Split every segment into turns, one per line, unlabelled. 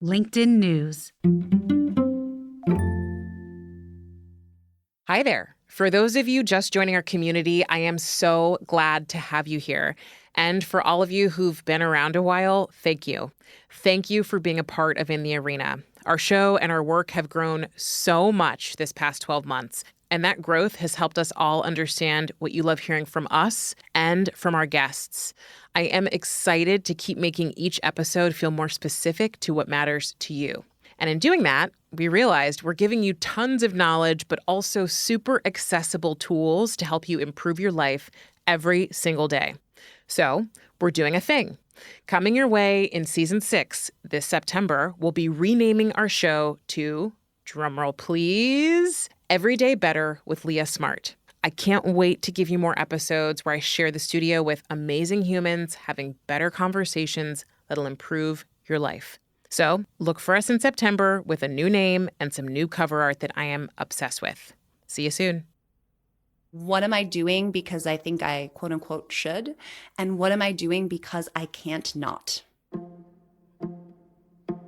LinkedIn News.
Hi there. For those of you just joining our community, I am so glad to have you here. And for all of you who've been around a while, thank you. Thank you for being a part of In the Arena. Our show and our work have grown so much this past 12 months, and that growth has helped us all understand what you love hearing from us and from our guests. I am excited to keep making each episode feel more specific to what matters to you. And in doing that, we realized we're giving you tons of knowledge, but also super accessible tools to help you improve your life every single day. So we're doing a thing. Coming your way in season 6 this September, we'll be renaming our show to, drumroll please, Every Day Better with Leah Smart. I can't wait to give you more episodes where I share the studio with amazing humans having better conversations that'll improve your life. So look for us in September with a new name and some new cover art that I am obsessed with. See you soon.
What am I doing because I think I quote unquote should? And what am I doing because I can't not?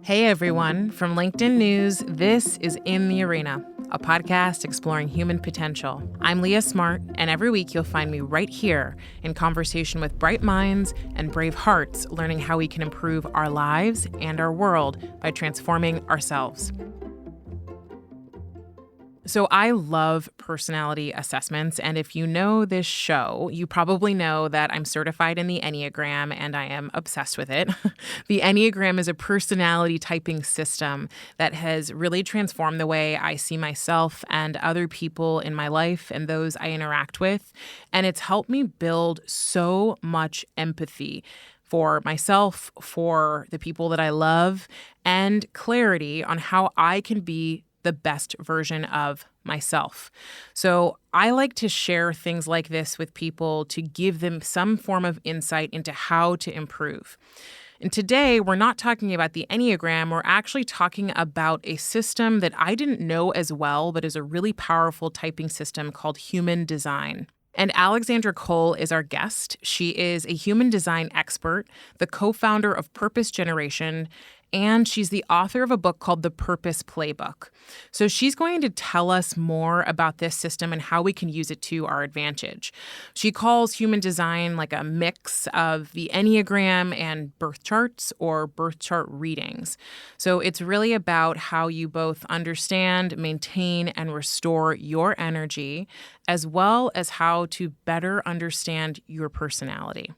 Hey everyone, from LinkedIn News, this is In the Arena, a podcast exploring human potential. I'm Leah Smart, and every week you'll find me right here in conversation with bright minds and brave hearts, learning how we can improve our lives and our world by transforming ourselves. So I love personality assessments, and if you know this show, you probably know that I'm certified in the Enneagram, and I am obsessed with it. The Enneagram is a personality typing system that has really transformed the way I see myself and other people in my life and those I interact with, and it's helped me build so much empathy for myself, for the people that I love, and clarity on how I can be the best version of myself. So I like to share things like this with people to give them some form of insight into how to improve. And today, we're not talking about the Enneagram, we're actually talking about a system that I didn't know as well, but is a really powerful typing system called human design. And Alexandra Cole is our guest. She is a human design expert, the co-founder of Purpose Generation, and she's the author of a book called The Purpose Playbook. So she's going to tell us more about this system and how we can use it to our advantage. She calls human design like a mix of the Enneagram and birth charts or birth chart readings. So it's really about how you both understand, maintain, and restore your energy, as well as how to better understand your personality.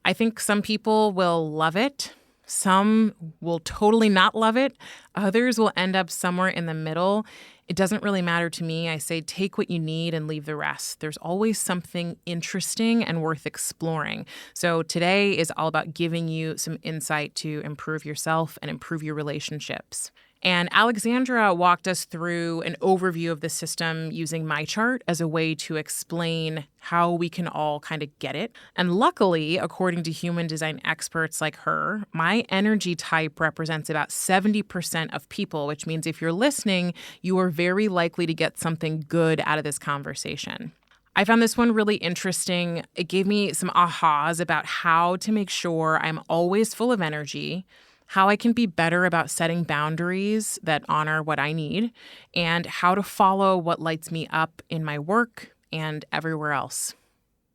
I think some people will love it. Some will totally not love it. Others will end up somewhere in the middle. It doesn't really matter to me. I say take what you need and leave the rest. There's always something interesting and worth exploring. So today is all about giving you some insight to improve yourself and improve your relationships. And Alexandra walked us through an overview of the system using my chart as a way to explain how we can all kind of get it. And luckily, according to human design experts like her, my energy type represents about 70% of people, which means if you're listening, you are very likely to get something good out of this conversation. I found this one really interesting. It gave me some ahas about how to make sure I'm always full of energy, how I can be better about setting boundaries that honor what I need, and how to follow what lights me up in my work and everywhere else.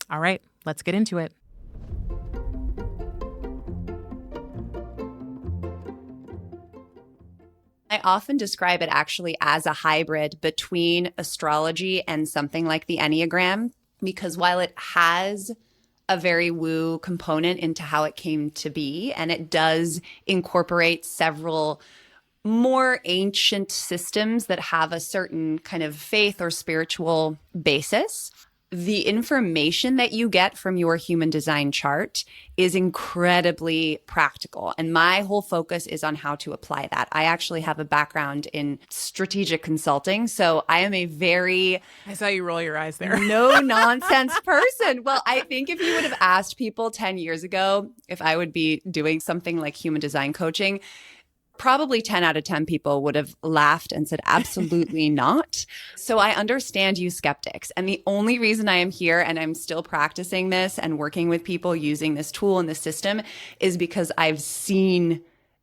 All right, let's get into it.
I often describe it actually as a hybrid between astrology and something like the Enneagram, because while it has a very woo component into how it came to be, and it does incorporate several more ancient systems that have a certain kind of faith or spiritual basis. The information that you get from your human design chart is incredibly practical. And my whole focus is on how to apply that. I actually have a background in strategic consulting. So I am a very
I saw you roll your eyes there.
no nonsense person. Well, I think if you would have asked people 10 years ago if I would be doing something like human design coaching, probably 10 out of 10 people would have laughed and said, absolutely not. So I understand you skeptics. And the only reason I am here and I'm still practicing this and working with people using this tool and this system is because I've seen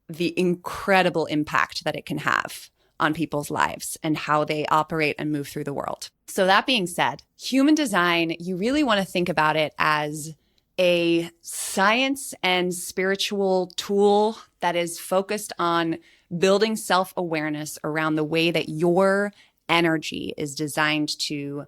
the incredible impact that it can have on people's lives and how they operate and move through the world. So that being said, human design, you really want to think about it as a science and spiritual tool that is focused on building self-awareness around the way that your energy is designed to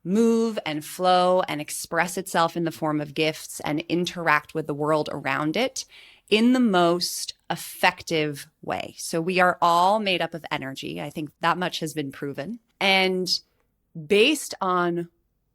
move and flow and express itself in the form of gifts and interact with the world around it in the most effective way. So we are all made up of energy. I think that much has been proven. And based on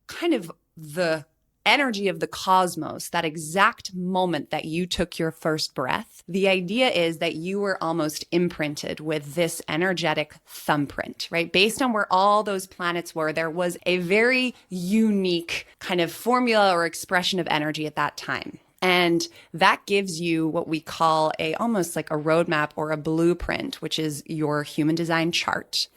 kind of the energy of the cosmos, that exact moment that you took your first breath, the idea is that you were almost imprinted with this energetic thumbprint, right? Based on where all those planets were, there was a very unique kind of formula or expression of energy at that time. And that gives you what we call almost like a roadmap or a blueprint, which is your human design chart.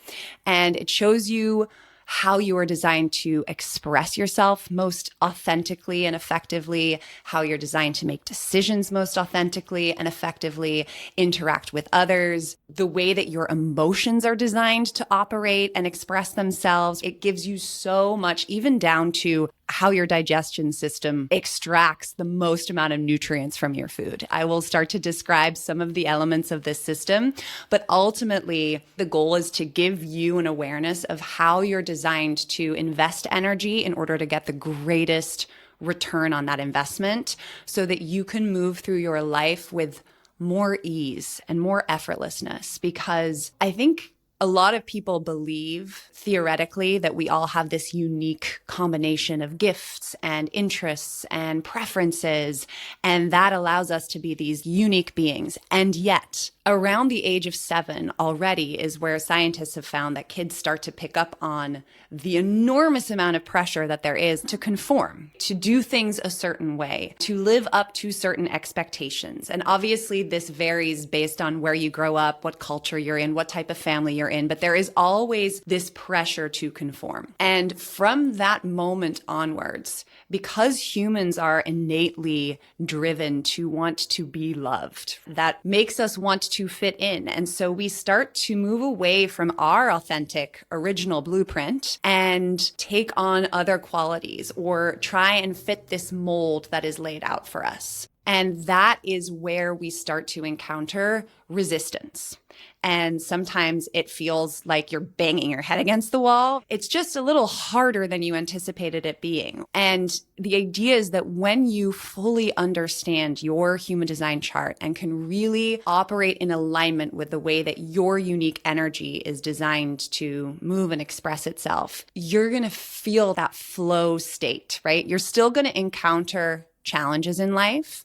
And it shows you how you are designed to express yourself most authentically and effectively, how you're designed to make decisions most authentically and effectively, interact with others, the way that your emotions are designed to operate and express themselves. It gives you so much, even down to how your digestion system extracts the most amount of nutrients from your food. I will start to describe some of the elements of this system, but ultimately the goal is to give you an awareness of how you're designed to invest energy in order to get the greatest return on that investment so that you can move through your life with more ease and more effortlessness. Because I think a lot of people believe theoretically that we all have this unique combination of gifts and interests and preferences, and that allows us to be these unique beings. And yet, around the age of 7 already is where scientists have found that kids start to pick up on the enormous amount of pressure that there is to conform, to do things a certain way, to live up to certain expectations. And obviously this varies based on where you grow up, what culture you're in, what type of family you're in, but there is always this pressure to conform. And from that moment onwards, because humans are innately driven to want to be loved, that makes us want to fit in. And so we start to move away from our authentic original blueprint and take on other qualities or try and fit this mold that is laid out for us. And that is where we start to encounter resistance. And sometimes it feels like you're banging your head against the wall. It's just a little harder than you anticipated it being. And the idea is that when you fully understand your human design chart and can really operate in alignment with the way that your unique energy is designed to move and express itself, you're going to feel that flow state, right? You're still going to encounter challenges in life,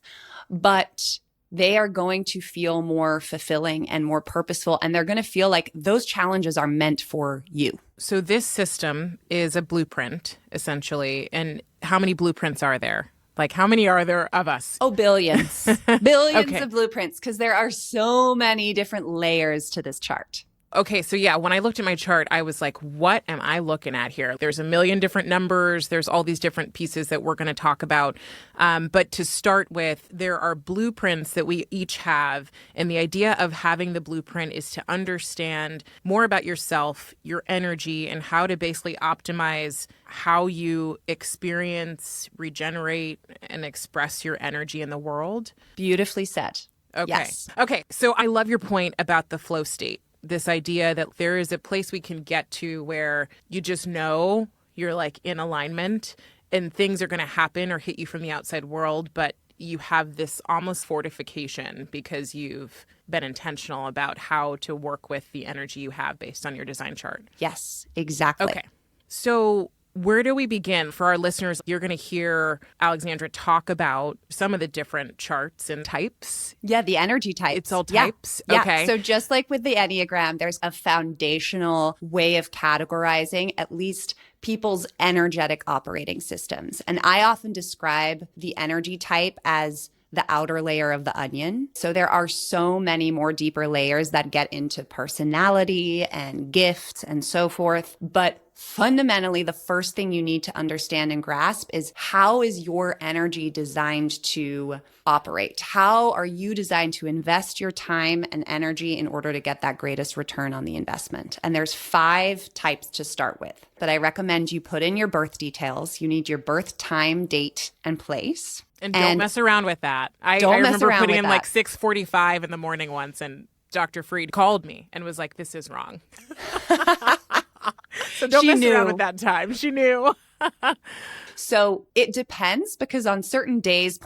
but they are going to feel more fulfilling and more purposeful, and they're going to feel like those challenges are meant for you.
So this system is a blueprint, essentially. And how many blueprints are there? Like, how many are there of us?
Oh, billions. Billions of blueprints, because there are so many different layers to this chart.
Okay, so yeah, when I looked at my chart, I was like, what am I looking at here? There's a million different numbers. There's all these different pieces that we're going to talk about. But to start with, there are blueprints that we each have. And the idea of having the blueprint is to understand more about yourself, your energy, and how to basically optimize how you experience, regenerate, and express your energy in the world.
Beautifully said.
Okay.
Yes.
Okay, so I love your point about the flow state. This idea that there is a place we can get to where you just know you're like in alignment and things are going to happen or hit you from the outside world, but you have this almost fortification because you've been intentional about how to work with the energy you have based on your design chart.
Yes, exactly.
Okay. So where do we begin? For our listeners, you're going to hear Alexandra talk about some of the different charts and types.
Yeah, the energy types.
It's all types?
Yeah.
Okay.
So just like with the Enneagram, there's a foundational way of categorizing at least people's energetic operating systems. And I often describe the energy type as the outer layer of the onion. So there are so many more deeper layers that get into personality and gifts and so forth. But fundamentally, the first thing you need to understand and grasp is, how is your energy designed to operate? How are you designed to invest your time and energy in order to get that greatest return on the investment? And there's 5 types to start with. But I recommend you put in your birth details. You need your birth time, date, and place.
And don't mess around with that. I remember putting in like 6:45 in the morning once, and Dr. Freed called me and was like, "This is wrong." So don't mess around with that time. She knew.
So it depends, because on certain days,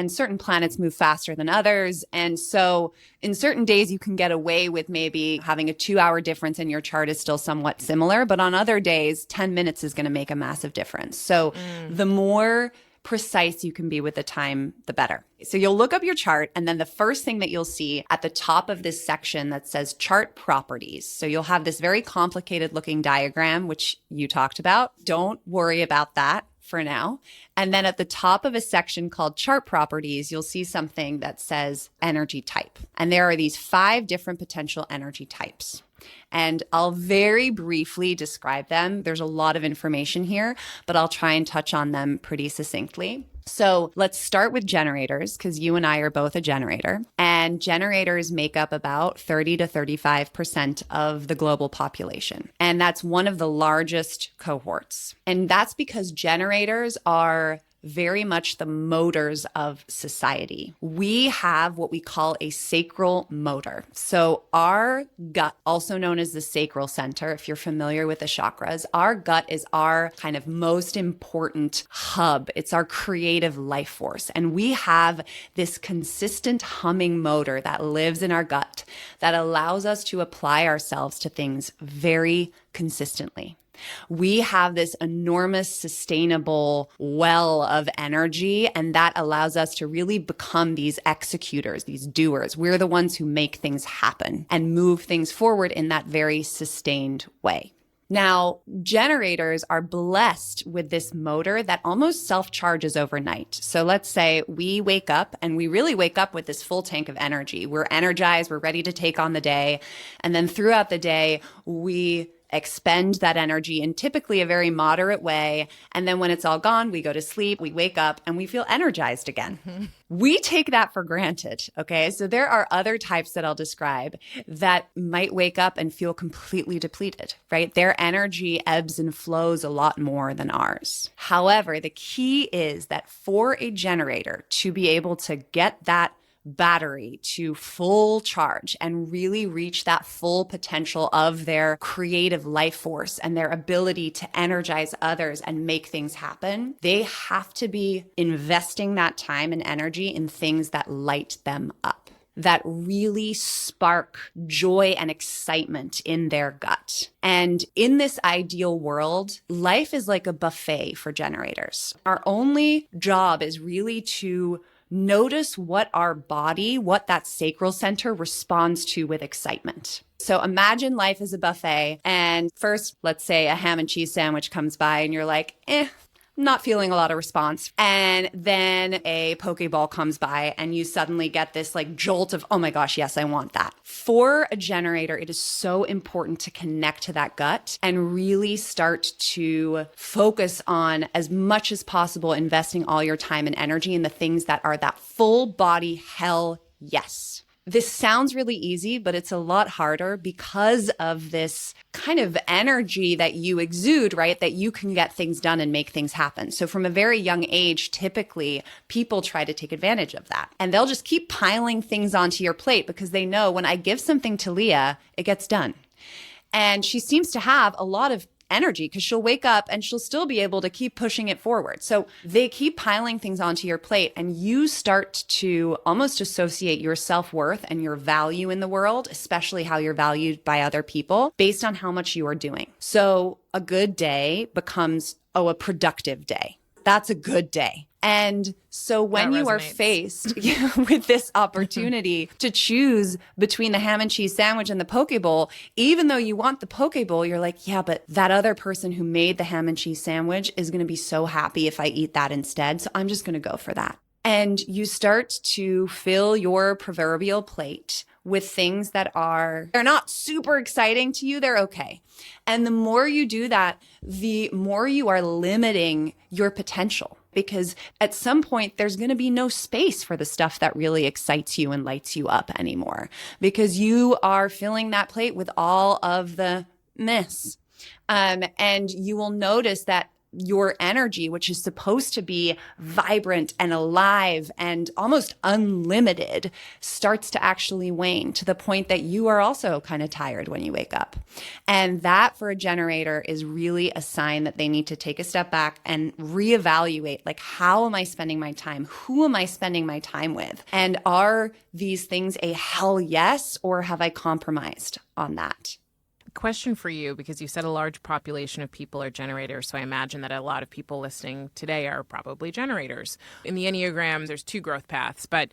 certain planets move faster than others. And so in certain days, you can get away with maybe having a 2-hour difference and your chart is still somewhat similar. But on other days, 10 minutes is going to make a massive difference. So the more precise you can be with the time, the better. So you'll look up your chart, and then the first thing that you'll see at the top of this section that says chart properties. So you'll have this very complicated looking diagram, which you talked about. Don't worry about that for now. And then at the top of a section called chart properties, you'll see something that says energy type. And there are these 5 different potential energy types. And I'll very briefly describe them. There's a lot of information here, but I'll try and touch on them pretty succinctly. So let's start with generators, because you and I are both a generator. And generators make up about 30 to 35% of the global population. And that's one of the largest cohorts. And that's because generators are very much the motors of society. We have what we call a sacral motor. So our gut, also known as the sacral center, if you're familiar with the chakras, our gut is our kind of most important hub. It's our creative life force. And we have this consistent humming motor that lives in our gut that allows us to apply ourselves to things very consistently. We have this enormous sustainable well of energy, and that allows us to really become these executors, these doers. We're the ones who make things happen and move things forward in that very sustained way. Now, generators are blessed with this motor that almost self-charges overnight. So let's say we wake up, and we really wake up with this full tank of energy. We're energized, we're ready to take on the day. And then throughout the day, we expend that energy in typically a very moderate way. And then when it's all gone, we go to sleep, we wake up, and we feel energized again. Mm-hmm. We take that for granted, okay? So there are other types that I'll describe that might wake up and feel completely depleted, right? Their energy ebbs and flows a lot more than ours. However, the key is that for a generator to be able to get that battery to full charge and really reach that full potential of their creative life force and their ability to energize others and make things happen, they have to be investing that time and energy in things that light them up, that really spark joy and excitement in their gut. And in this ideal world, life is like a buffet for generators. Our only job is really to notice what our body, what that sacral center responds to with excitement. So imagine life is a buffet, and first, let's say a ham and cheese sandwich comes by and you're like, not feeling a lot of response. And then a Pokeball comes by and you suddenly get this like jolt of, oh my gosh, yes, I want that. For a generator, it is so important to connect to that gut and really start to focus on, as much as possible, investing all your time and energy in the things that are that full body hell yes. This sounds really easy, but it's a lot harder because of this kind of energy that you exude, right? That you can get things done and make things happen. So from a very young age, typically people try to take advantage of that. And they'll just keep piling things onto your plate because they know, when I give something to Leah, it gets done. And she seems to have a lot of energy because she'll wake up and she'll still be able to keep pushing it forward. So they keep piling things onto your plate, and you start to almost associate your self-worth and your value in the world, especially how you're valued by other people, based on how much you are doing. So a good day becomes, a productive day. That's a good day. And so when you are faced with this opportunity to choose between the ham and cheese sandwich and the poke bowl, even though you want the poke bowl, you're like, yeah, but that other person who made the ham and cheese sandwich is going to be so happy if I eat that instead. So I'm just going to go for that. And you start to fill your proverbial plate with things that they're not super exciting to you. They're okay. And the more you do that, the more you are limiting your potential, because at some point there's going to be no space for the stuff that really excites you and lights you up anymore, because you are filling that plate with all of the mess. And you will notice that your energy, which is supposed to be vibrant and alive and almost unlimited, starts to actually wane to the point that you are also kind of tired when you wake up. And that, for a generator, is really a sign that they need to take a step back and reevaluate, like, how am I spending my time? Who am I spending my time with? And are these things a hell yes, or have I compromised on that?
Question for you, because you said a large population of people are generators, so I imagine that a lot of people listening today are probably generators. In the Enneagram, there's 2 growth paths, but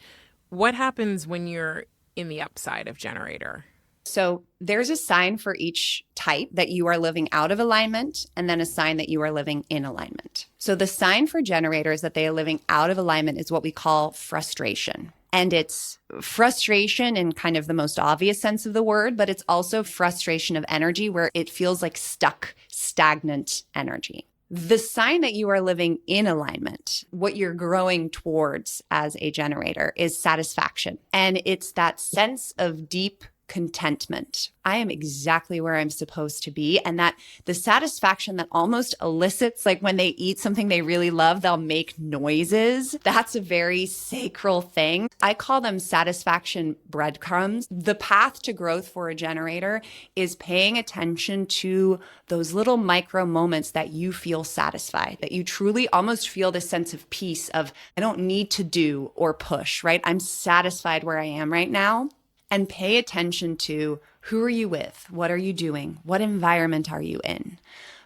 what happens when you're in the upside of generator?
So there's a sign for each type that you are living out of alignment, and then a sign that you are living in alignment. So the sign for generators that they are living out of alignment is what we call frustration. And it's frustration in kind of the most obvious sense of the word, but it's also frustration of energy where it feels like stuck, stagnant energy. The sign that you are living in alignment, what you're growing towards as a generator, is satisfaction. And it's that sense of deep contentment. I am exactly where I'm supposed to be. And that the satisfaction that almost elicits, like when they eat something they really love, they'll make noises. That's a very sacral thing. I call them satisfaction breadcrumbs. The path to growth for a generator is paying attention to those little micro moments that you feel satisfied, that you truly almost feel this sense of peace of, I don't need to do or push, right? I'm satisfied where I am right now. And pay attention to, who are you with? What are you doing? What environment are you in?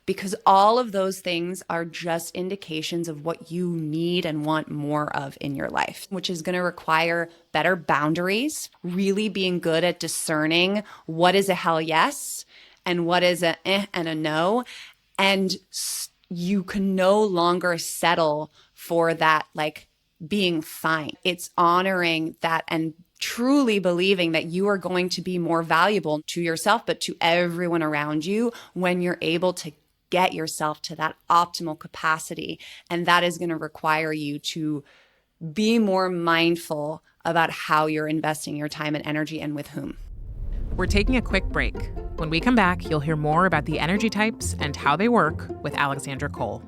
Because all of those things are just indications of what you need and want more of in your life, which is going to require better boundaries, really being good at discerning what is a hell yes and what is a and a no. And you can no longer settle for that, like, being fine. It's honoring that and truly believing that you are going to be more valuable to yourself, but to everyone around you, when you're able to get yourself to that optimal capacity. And that is going to require you to be more mindful about how you're investing your time and energy and with whom.
We're taking a quick break. When we come back, you'll hear more about the energy types and how they work with Alexandra Cole.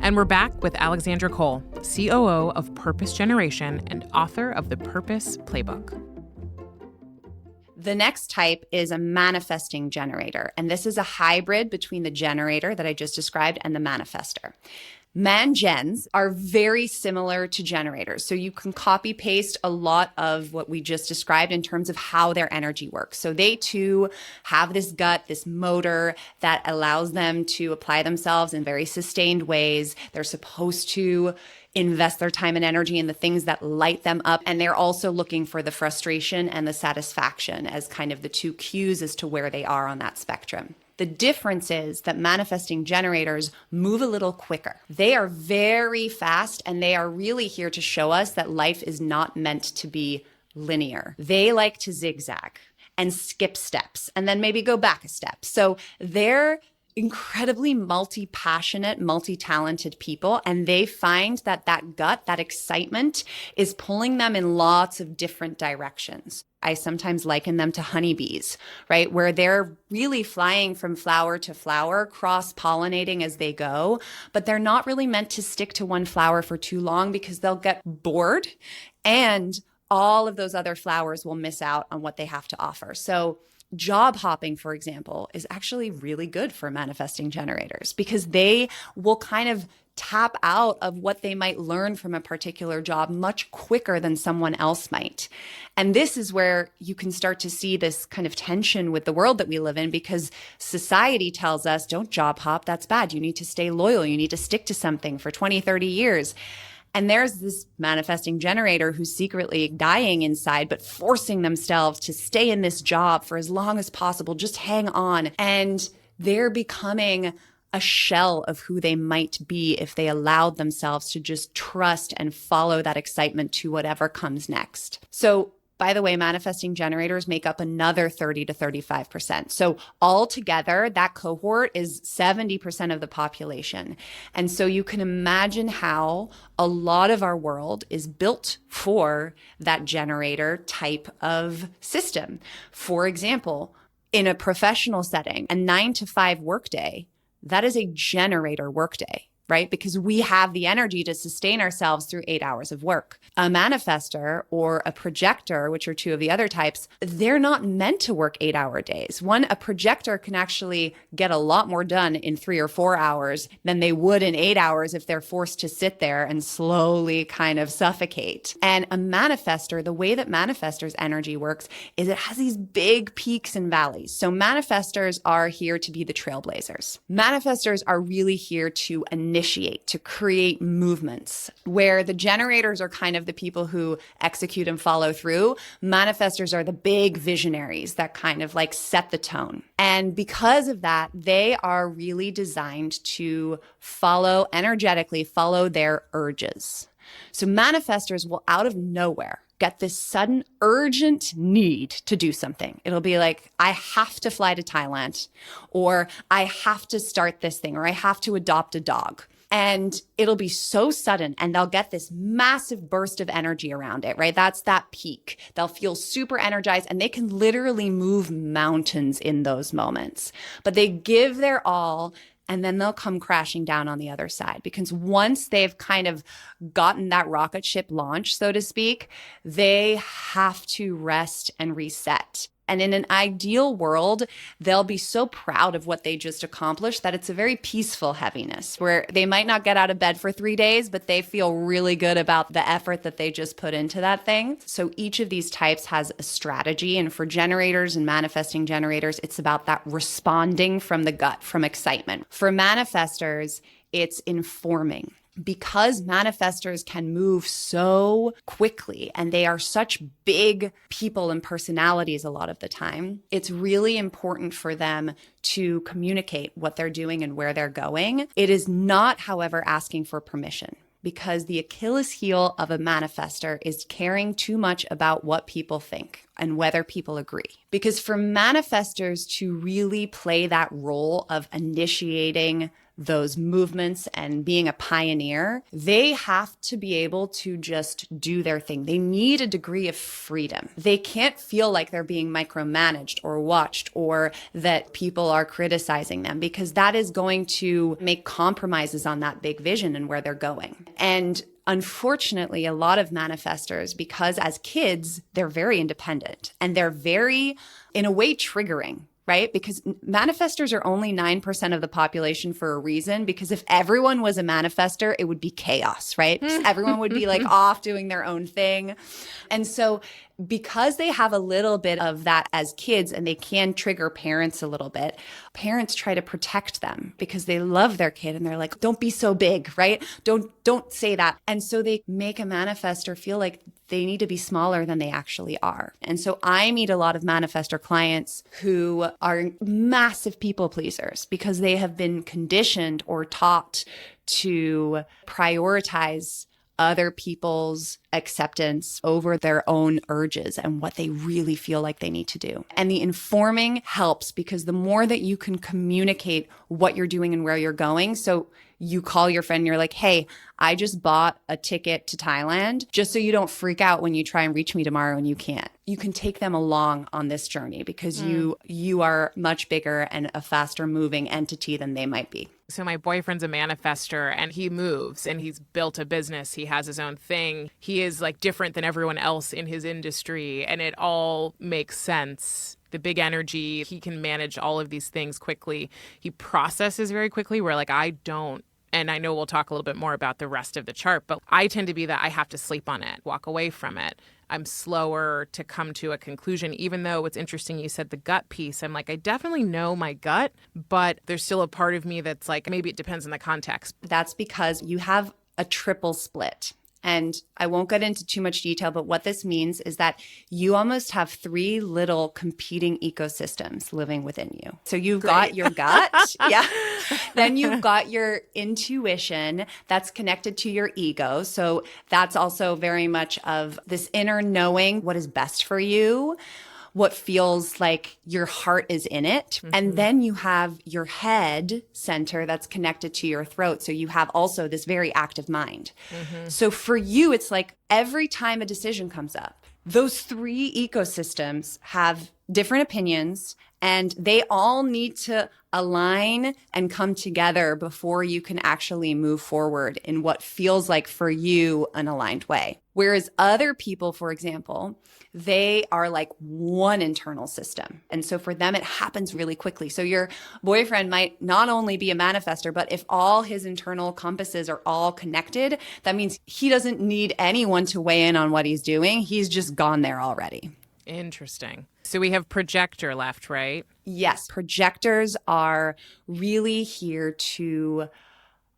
And we're back with Alexandra Cole, COO of Purpose Generation and author of the Purpose Playbook.
The next type is a manifesting generator, and this is a hybrid between the generator that I just described and the manifester. Man-gens are very similar to generators. So you can copy paste a lot of what we just described in terms of how their energy works. So they too have this gut, this motor that allows them to apply themselves in very sustained ways. They're supposed to invest their time and energy in the things that light them up. And they're also looking for the frustration and the satisfaction as kind of the 2 cues as to where they are on that spectrum. The difference is that manifesting generators move a little quicker. They are very fast, and they are really here to show us that life is not meant to be linear. They like to zigzag and skip steps and then maybe go back a step. So they're incredibly multi-passionate, multi-talented people, and they find that that gut, that excitement is pulling them in lots of different directions. I sometimes liken them to honeybees, right? Where they're really flying from flower to flower, cross-pollinating as they go, but they're not really meant to stick to one flower for too long because they'll get bored and all of those other flowers will miss out on what they have to offer. So job hopping, for example, is actually really good for manifesting generators because they will kind of tap out of what they might learn from a particular job much quicker than someone else might. And this is where you can start to see this kind of tension with the world that we live in, because society tells us, don't job hop, that's bad. You need to stay loyal. You need to stick to something for 20, 30 years. And there's this manifesting generator who's secretly dying inside, but forcing themselves to stay in this job for as long as possible, just hang on. And they're becoming a shell of who they might be if they allowed themselves to just trust and follow that excitement to whatever comes next. So, by the way, manifesting generators make up another 30 to 35%. So altogether, that cohort is 70% of the population. And so you can imagine how a lot of our world is built for that generator type of system. For example, in a professional setting, a 9 to 5 workday, that is a generator workday, right? Because we have the energy to sustain ourselves through 8 hours of work. A manifester or a projector, which are two of the other types, they're not meant to work 8-hour days. A projector can actually get a lot more done in 3 or 4 hours than they would in 8 hours if they're forced to sit there and slowly kind of suffocate. And a manifester, the way that manifestors' energy works is it has these big peaks and valleys. So manifestors are here to be the trailblazers. Manifestors are really here to initiate, to create movements, where the generators are kind of the people who execute and follow through. Manifestors are the big visionaries that kind of like set the tone. And because of that, they are really designed to energetically follow their urges. So manifestors will out of nowhere get this sudden urgent need to do something. It'll be like, I have to fly to Thailand, or I have to start this thing, or I have to adopt a dog. And it'll be so sudden, and they'll get this massive burst of energy around it, right? That's that peak. They'll feel super energized, and they can literally move mountains in those moments. But they give their all, and then they'll come crashing down on the other side, because once they've kind of gotten that rocket ship launched, so to speak, they have to rest and reset. And in an ideal world, they'll be so proud of what they just accomplished that it's a very peaceful heaviness, where they might not get out of bed for 3 days, but they feel really good about the effort that they just put into that thing. So each of these types has a strategy. And for generators and manifesting generators, it's about that responding from the gut, from excitement. For manifestors, it's informing. Because manifestors can move so quickly and they are such big people and personalities a lot of the time, it's really important for them to communicate what they're doing and where they're going. It is not, however, asking for permission, because the Achilles heel of a manifestor is caring too much about what people think and whether people agree. Because for manifestors to really play that role of initiating those movements and being a pioneer, they have to be able to just do their thing. They need a degree of freedom. They can't feel like they're being micromanaged or watched, or that people are criticizing them, because that is going to make compromises on that big vision and where they're going. And unfortunately, a lot of manifestors, because as kids, they're very independent and they're very, in a way, triggering. Right? Because manifestors are only 9% of the population for a reason, because if everyone was a manifestor, it would be chaos, right? Everyone would be like off doing their own thing. And so because they have a little bit of that as kids, and they can trigger parents a little bit, parents try to protect them because they love their kid and they're like, don't be so big, right? Don't say that. And so they make a manifestor feel like they need to be smaller than they actually are. And so I meet a lot of manifestor clients who are massive people pleasers because they have been conditioned or taught to prioritize other people's acceptance over their own urges and what they really feel like they need to do. And the informing helps, because the more that you can communicate what you're doing and where you're going. So you call your friend and you're like, hey, I just bought a ticket to Thailand, just so you don't freak out when you try and reach me tomorrow and you can't. You can take them along on this journey, because you are much bigger and a faster moving entity than they might be.
So my boyfriend's a manifestor, and he moves and he's built a business. He has his own thing. He is like different than everyone else in his industry, and it all makes sense. The big energy, he can manage all of these things quickly. He processes very quickly, where like I don't. And I know we'll talk a little bit more about the rest of the chart, but I tend to be that I have to sleep on it, walk away from it. I'm slower to come to a conclusion, even though it's interesting you said the gut piece. I'm like, I definitely know my gut, but there's still a part of me that's like, maybe it depends on the context.
That's because you have a triple split. And I won't get into too much detail, but what this means is that you almost have 3 little competing ecosystems living within you. So you've got your gut. Yeah. Then you've got your intuition that's connected to your ego. So that's also very much of this inner knowing what is best for you, what feels like your heart is in it. And then you have your head center that's connected to your throat. So you have also this very active mind. So for you, it's like every time a decision comes up, those three ecosystems have different opinions and they all need to align and come together before you can actually move forward in what feels like for you an aligned way. Whereas other people, for example, they are like one internal system. And so for them, it happens really quickly. So your boyfriend might not only be a manifester, but if all his internal compasses are all connected, that means he doesn't need anyone to weigh in on what he's doing. He's just gone there already.
Interesting. So we have projector left, right?
Yes, projectors are really here to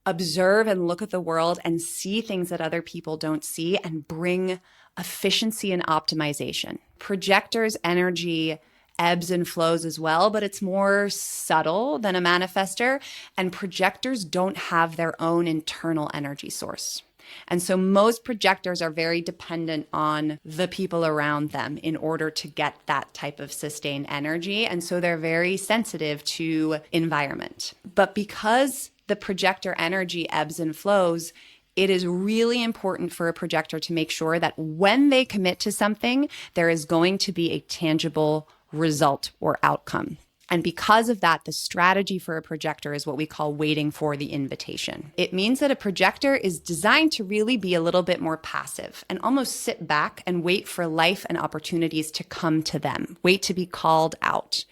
observe and look at the world and see things that other people don't see and bring efficiency and optimization. Projectors' energy ebbs and flows as well, but it's more subtle than a manifester. And projectors don't have their own internal energy source. And so most projectors are very dependent on the people around them in order to get that type of sustained energy. And so they're very sensitive to environment. But because the projector energy ebbs and flows, it is really important for a projector to make sure that when they commit to something, there is going to be a tangible result or outcome. And because of that, the strategy for a projector is what we call waiting for the invitation. It means that a projector is designed to really be a little bit more passive and almost sit back and wait for life and opportunities to come to them, wait to be called out.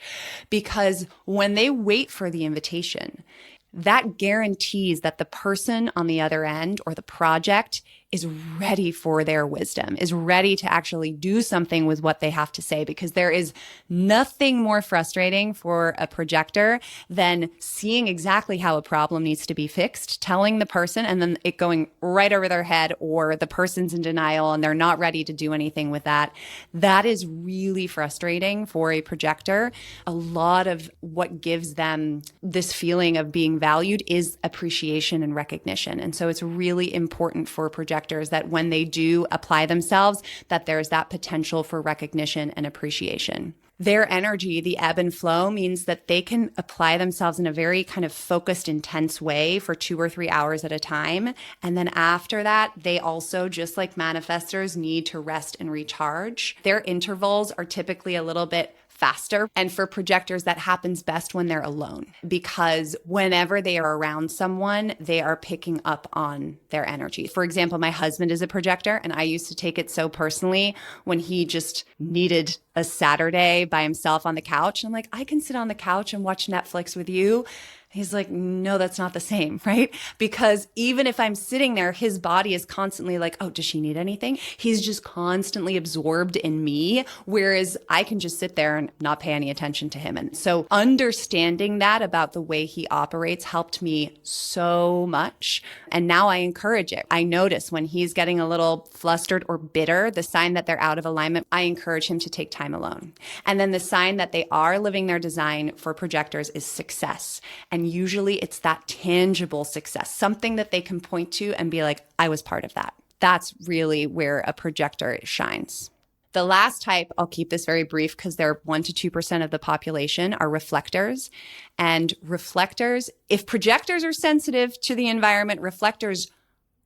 Because when they wait for the invitation, that guarantees that the person on the other end or the project is ready for their wisdom, is ready to actually do something with what they have to say, because there is nothing more frustrating for a projector than seeing exactly how a problem needs to be fixed, telling the person, and then it going right over their head, or the person's in denial and they're not ready to do anything with that. That is really frustrating for a projector. A lot of what gives them this feeling of being valued is appreciation and recognition. And so it's really important for projectors that when they do apply themselves, that there's that potential for recognition and appreciation. Their energy, the ebb and flow, means that they can apply themselves in a very kind of focused, intense way for 2 or 3 hours at a time. And then after that, they also, just like manifestors, need to rest and recharge. Their intervals are typically a little bit faster. And for projectors, that happens best when they're alone, because whenever they are around someone, they are picking up on their energy. For example, my husband is a projector, and I used to take it so personally when he just needed a Saturday by himself on the couch. I'm like, I can sit on the couch and watch Netflix with you. He's like, no, that's not the same, right? Because even if I'm sitting there, his body is constantly like, oh, does she need anything? He's just constantly absorbed in me, whereas I can just sit there and not pay any attention to him. And so understanding that about the way he operates helped me so much. And now I encourage it. I notice when he's getting a little flustered or bitter, the sign that they're out of alignment, I encourage him to take time alone. And then the sign that they are living their design for projectors is success. And usually it's that tangible success, something that they can point to and be like, I was part of that. That's really where a projector shines. The last type, I'll keep this very brief because they're 1% to 2% of the population, are reflectors. And reflectors, if projectors are sensitive to the environment, reflectors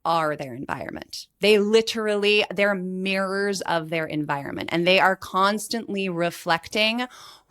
are their environment. They're mirrors of their environment, and they are constantly reflecting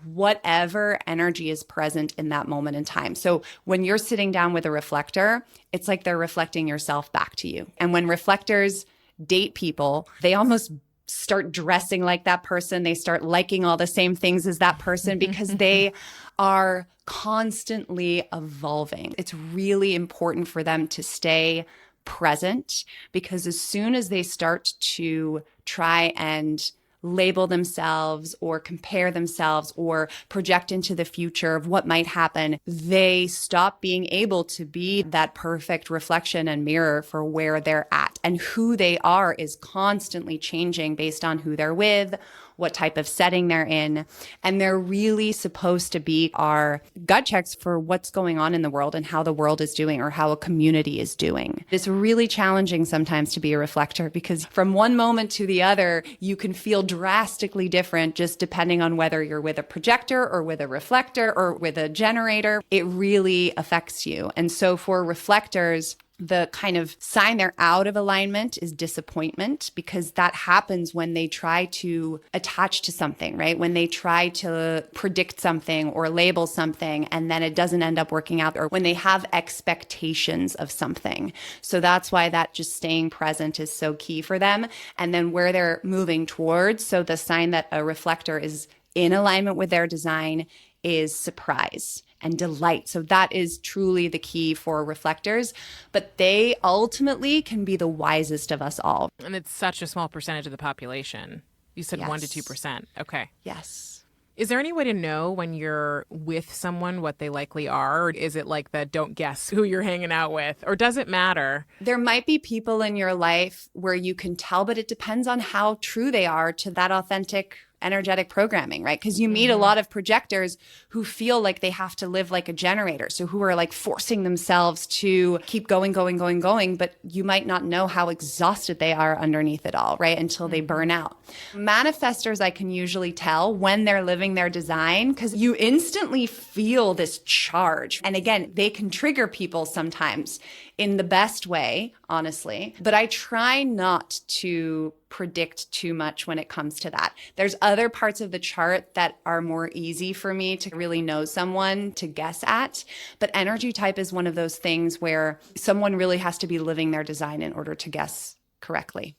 whatever energy is present in that moment in time. So when you're sitting down with a reflector, it's like they're reflecting yourself back to you. And when reflectors date people, they almost start dressing like that person. They start liking all the same things as that person because they are constantly evolving. It's really important for them to stay present, because as soon as they start to try and label themselves or compare themselves or project into the future of what might happen, they stop being able to be that perfect reflection and mirror for where they're at. And who they are is constantly changing based on who they're with, what type of setting they're in. And they're really supposed to be our gut checks for what's going on in the world and how the world is doing or how a community is doing. It's really challenging sometimes to be a reflector because from one moment to the other, you can feel drastically different just depending on whether you're with a projector or with a reflector or with a generator. It really affects you. And so for reflectors, the kind of sign they're out of alignment is disappointment, because that happens when they try to attach to something, right? When they try to predict something or label something and then it doesn't end up working out, or when they have expectations of something. So that's why that just staying present is so key for them. And then where they're moving towards. So the sign that a reflector is in alignment with their design is surprise and delight. So that is truly the key for reflectors, but they ultimately can be the wisest of us all.
And it's such a small percentage of the population. You said
Yes.
1 to 2%. Okay.
Yes.
Is there any way to know when you're with someone what they likely are? Or is it like the don't guess who you're hanging out with? Or does it matter?
There might be people in your life where you can tell, but it depends on how true they are to that authentic energetic programming, right? Because you meet a lot of projectors who feel like they have to live like a generator. So who are like forcing themselves to keep going, but you might not know how exhausted they are underneath it all, right? Until they burn out. Manifestors, I can usually tell when they're living their design because you instantly feel this charge. And again, they can trigger people sometimes in the best way, honestly. But I try not to predict too much when it comes to that. There's other parts of the chart that are more easy for me to really know someone to guess at. But energy type is one of those things where someone really has to be living their design in order to guess correctly.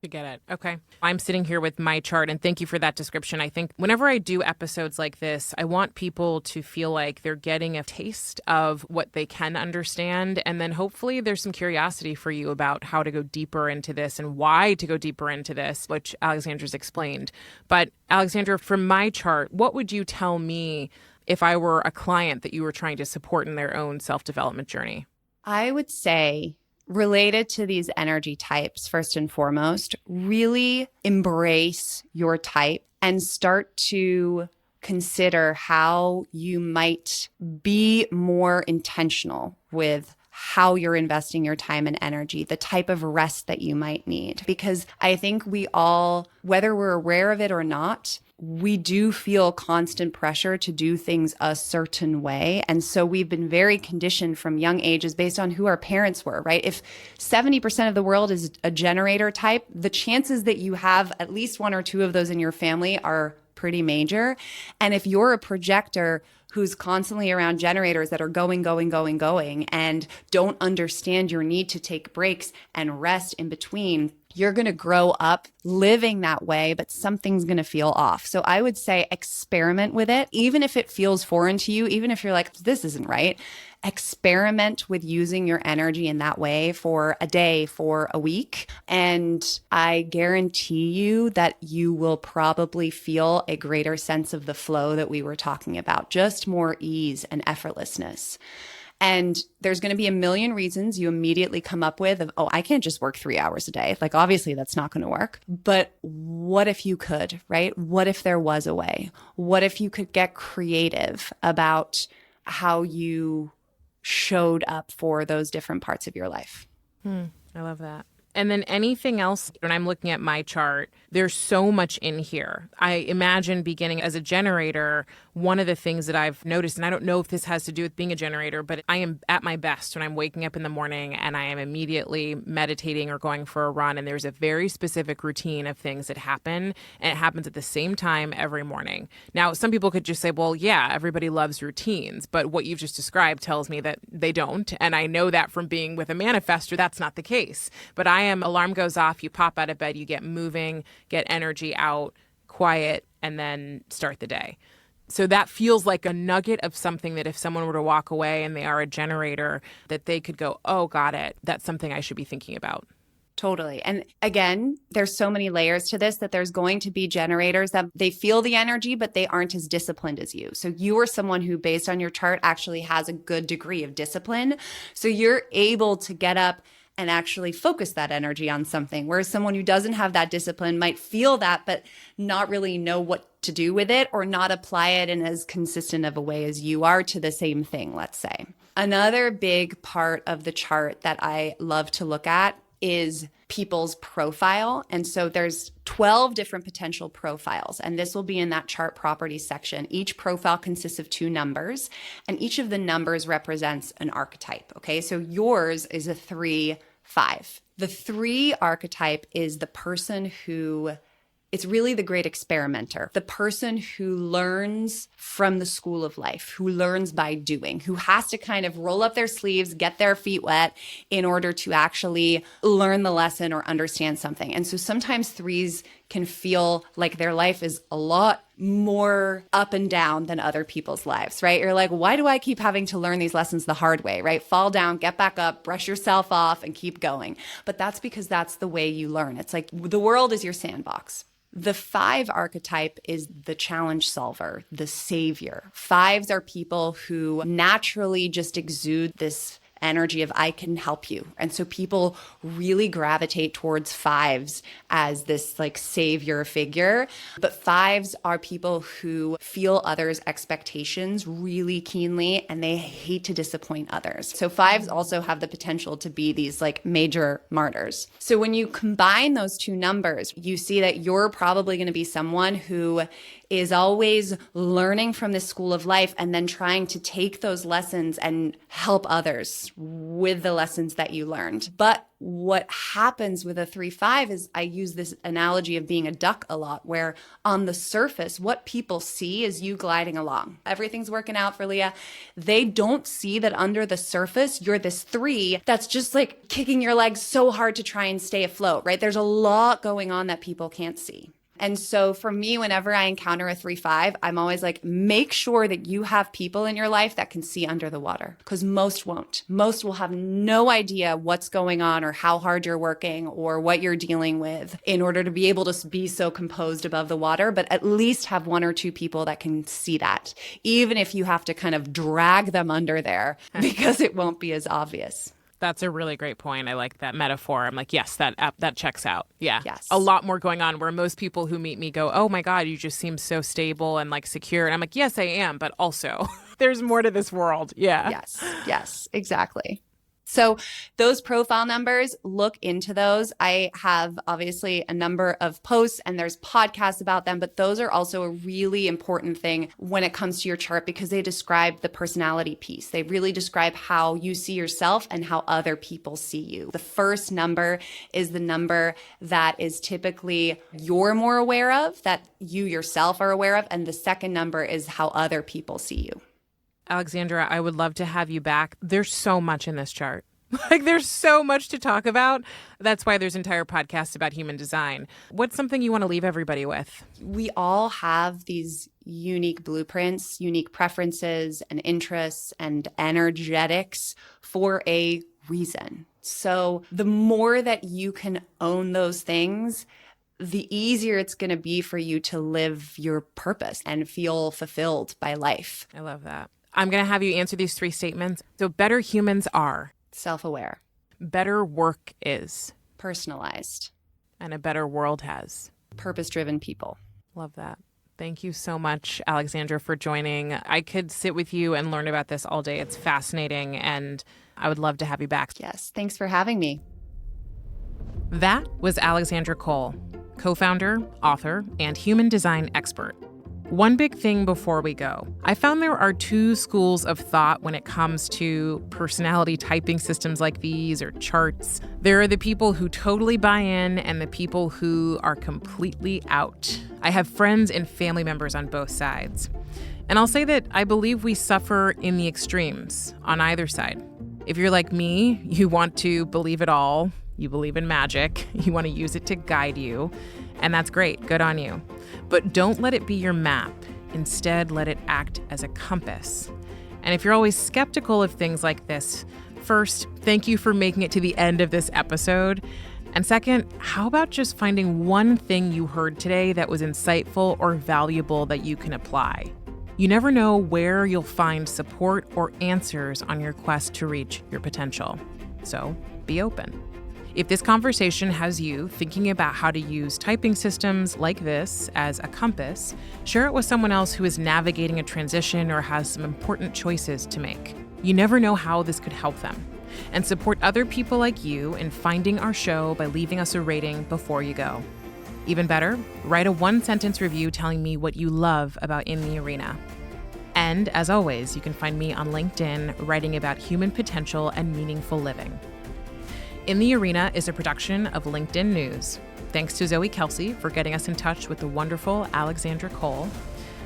To get it. Okay. I'm sitting here with my chart, and thank you for that description. I think whenever I do episodes like this, I want people to feel like they're getting a taste of what they can understand. And then hopefully there's some curiosity for you about how to go deeper into this and why to go deeper into this, which Alexandra's explained. But Alexandra, from my chart, what would you tell me if I were a client that you were trying to support in their own self-development journey?
I would say, related to these energy types, first and foremost, really embrace your type and start to consider how you might be more intentional with how you're investing your time and energy, the type of rest that you might need. Because I think we all, whether we're aware of it or not, we do feel constant pressure to do things a certain way. And so we've been very conditioned from young ages based on who our parents were, right? If 70% of the world is a generator type, the chances that you have at least one or two of those in your family are pretty major. And if you're a projector who's constantly around generators that are going, and don't understand your need to take breaks and rest in between, you're going to grow up living that way, but something's going to feel off. So I would say experiment with it. Even if it feels foreign to you, even if you're like, this isn't right, experiment with using your energy in that way for a day, for a week. And I guarantee you that you will probably feel a greater sense of the flow that we were talking about, just more ease and effortlessness. And there's going to be a million reasons you immediately come up with of, oh, I can't just work 3 hours a day. Like, obviously that's not going to work. But what if you could, right? What if there was a way? What if you could get creative about how you showed up for those different parts of your life?
I love that. And then anything else, when I'm looking at my chart, there's so much in here. I imagine beginning as a generator, one of the things that I've noticed, and I don't know if this has to do with being a generator, but I am at my best when I'm waking up in the morning and I am immediately meditating or going for a run. And there's a very specific routine of things that happen, and it happens at the same time every morning. Now, some people could just say, well, yeah, everybody loves routines, but what you've just described tells me that they don't. And I know that from being with a manifestor, that's not the case. But alarm goes off, you pop out of bed, you get moving, get energy out, quiet, and then start the day. So that feels like a nugget of something that if someone were to walk away and they are a generator, that they could go, oh, got it. That's something I should be thinking about.
Totally. And again, there's so many layers to this that there's going to be generators that they feel the energy, but they aren't as disciplined as you. So you are someone who, based on your chart, actually has a good degree of discipline. So you're able to get up and actually focus that energy on something. Whereas someone who doesn't have that discipline might feel that, but not really know what to do with it or not apply it in as consistent of a way as you are to the same thing, let's say. Another big part of the chart that I love to look at is people's profile. And so there's 12 different potential profiles, and this will be in that chart properties section. Each profile consists of 2 numbers, and each of the numbers represents an archetype. Okay, so yours is a 3-5. The 3 archetype is the person who it's really the great experimenter, the person who learns from the school of life, who learns by doing, who has to kind of roll up their sleeves, get their feet wet in order to actually learn the lesson or understand something. And so sometimes 3s can feel like their life is a lot more up and down than other people's lives, right? You're like, why do I keep having to learn these lessons the hard way, right? Fall down, get back up, brush yourself off, and keep going. But that's because that's the way you learn. It's like the world is your sandbox. The 5 archetype is the challenge solver, the savior. 5s are people who naturally just exude this energy of I can help you. And so people really gravitate towards 5s as this like savior figure. But 5s are people who feel others' expectations really keenly and they hate to disappoint others. So 5s also have the potential to be these like major martyrs. So when you combine those 2 numbers, you see that you're probably going to be someone who is always learning from this school of life and then trying to take those lessons and help others with the lessons that you learned. But what happens with a 3-5 is I use this analogy of being a duck a lot, where on the surface, what people see is you gliding along. Everything's working out for Leah. They don't see that under the surface, you're this 3 that's just like kicking your legs so hard to try and stay afloat, right? There's a lot going on that people can't see. And so for me, whenever I encounter a 3-5, I'm always like, make sure that you have people in your life that can see under the water, because most won't. Most will have no idea what's going on or how hard you're working or what you're dealing with in order to be able to be so composed above the water, but at least have 1 or 2 people that can see that, even if you have to kind of drag them under there because it won't be as obvious.
That's a really great point. I like that metaphor. I'm like, yes, that checks out. Yeah.
Yes.
A lot more going on where most people who meet me go, oh my God, you just seem so stable and like secure. And I'm like, yes, I am. But also there's more to this world. Yeah.
Yes, exactly. So those profile numbers, look into those. I have obviously a number of posts and there's podcasts about them, but those are also a really important thing when it comes to your chart because they describe the personality piece. They really describe how you see yourself and how other people see you. The first number is the number that is typically you're more aware of, that you yourself are aware of, and the second number is how other people see you.
Alexandra, I would love to have you back. There's so much in this chart. Like there's so much to talk about. That's why there's entire podcasts about human design. What's something you want to leave everybody with?
We all have these unique blueprints, unique preferences and interests and energetics for a reason. So the more that you can own those things, the easier it's going to be for you to live your purpose and feel fulfilled by life.
I love that. I'm going to have you answer these 3 statements. So better humans are
self-aware,
better work is
personalized,
and a better world has
purpose-driven people.
Love that. Thank you so much, Alexandra, for joining. I could sit with you and learn about this all day. It's fascinating, and I would love to have you back.
Yes, thanks for having me.
That was Alexandra Cole, co-founder, author, and human design expert. One big thing before we go. I found there are 2 schools of thought when it comes to personality typing systems like these or charts. There are the people who totally buy in and the people who are completely out. I have friends and family members on both sides. And I'll say that I believe we suffer in the extremes on either side. If you're like me, you want to believe it all. You believe in magic. You want to use it to guide you. And that's great. Good on you. But don't let it be your map. Instead, let it act as a compass. And if you're always skeptical of things like this, first, thank you for making it to the end of this episode. And second, how about just finding one thing you heard today that was insightful or valuable that you can apply? You never know where you'll find support or answers on your quest to reach your potential. So be open. If this conversation has you thinking about how to use typing systems like this as a compass, share it with someone else who is navigating a transition or has some important choices to make. You never know how this could help them. And support other people like you in finding our show by leaving us a rating before you go. Even better, write a one-sentence review telling me what you love about In the Arena. And as always, you can find me on LinkedIn writing about human potential and meaningful living. In the Arena is a production of LinkedIn News. Thanks to Zoe Kelsey for getting us in touch with the wonderful Alexandra Cole.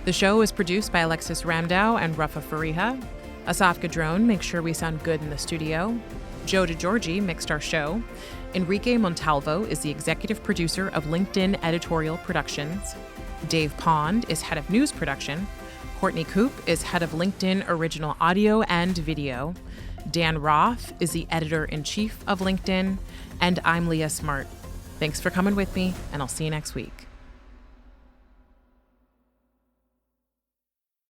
The show is produced by Alexis Ramdow and Rafa Fariha. Asaf Gadron makes sure we sound good in the studio. Joe DeGiorgi mixed our show. Enrique Montalvo is the executive producer of LinkedIn Editorial Productions. Dave Pond is head of news production. Courtney Coop is head of LinkedIn Original Audio and Video. Dan Roth is the editor-in-chief of LinkedIn. And I'm Leah Smart. Thanks for coming with me, and I'll see you next week.